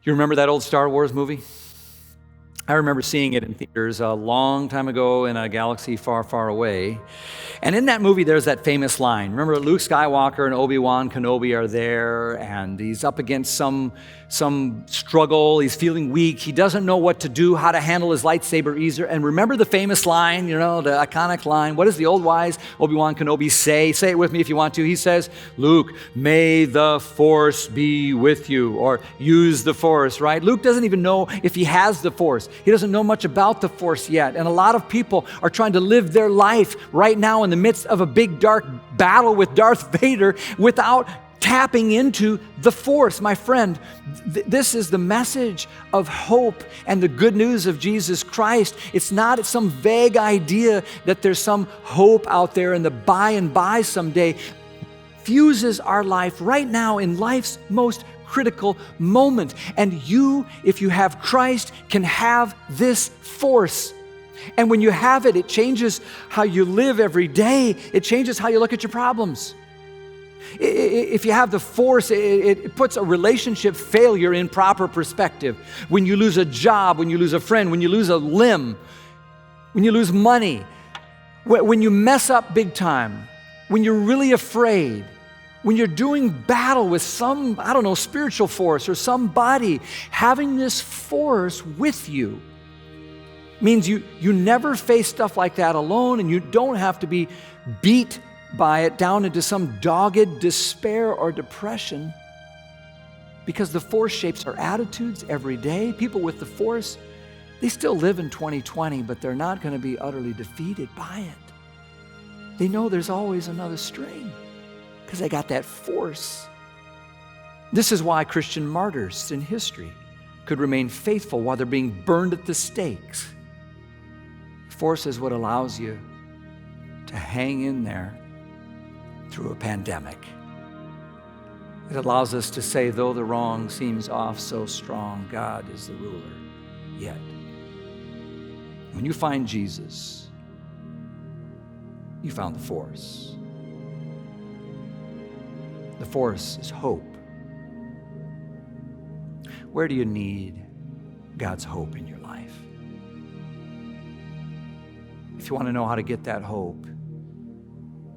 You remember that old Star Wars movie? I remember seeing it in theaters a long time ago in a galaxy far, far away. And in that movie, there's that famous line. Remember, Luke Skywalker and Obi-Wan Kenobi are there, and he's up against some struggle. He's feeling weak. He doesn't know what to do, how to handle his lightsaber either. And remember the famous line, the iconic line. What does the old wise Obi-Wan Kenobi say? Say it with me if you want to. He says, "Luke, may the Force be with you," or use the Force, right? Luke doesn't even know if he has the Force. He doesn't know much about the Force yet. And a lot of people are trying to live their life right now in the midst of a big dark battle with Darth Vader without tapping into the Force. My friend, this is the message of hope and the good news of Jesus Christ. It's not some vague idea that there's some hope out there in the by and by someday. Fuses our life right now in life's most critical moment. And you, if you have Christ, can have this Force. And when you have it, it changes how you live every day. It changes how you look at your problems. If you have the Force, it puts a relationship failure in proper perspective. When you lose a job, when you lose a friend, when you lose a limb, when you lose money, when you mess up big time, when you're really afraid, when you're doing battle with some, spiritual force or somebody, having this Force with you means you never face stuff like that alone, and you don't have to be beat by it down into some dogged despair or depression, because the Force shapes our attitudes every day. People with the Force, they still live in 2020, but they're not going to be utterly defeated by it. They know there's always another string because they got that Force. This is why Christian martyrs in history could remain faithful while they're being burned at the stakes. Force is what allows you to hang in there through a pandemic. It allows us to say, though the wrong seems off so strong, God is the ruler yet. When you find Jesus, you found the Force. The Force is hope. Where do you need God's hope in your life? If you want to know how to get that hope,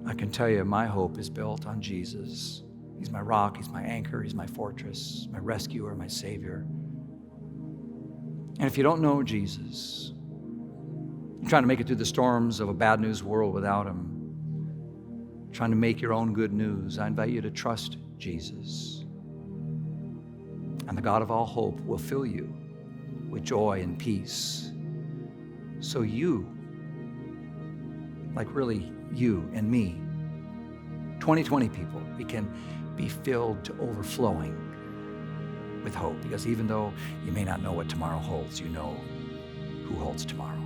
I can tell you my hope is built on Jesus. He's my rock, He's my anchor, He's my fortress, my rescuer, my Savior. And if you don't know Jesus, you're trying to make it through the storms of a bad news world without Him, trying to make your own good news, I invite you to trust Jesus. And the God of all hope will fill you with joy and peace. So you, like really you and me, 2020 people, we can be filled to overflowing with hope. Because even though you may not know what tomorrow holds, you know who holds tomorrow.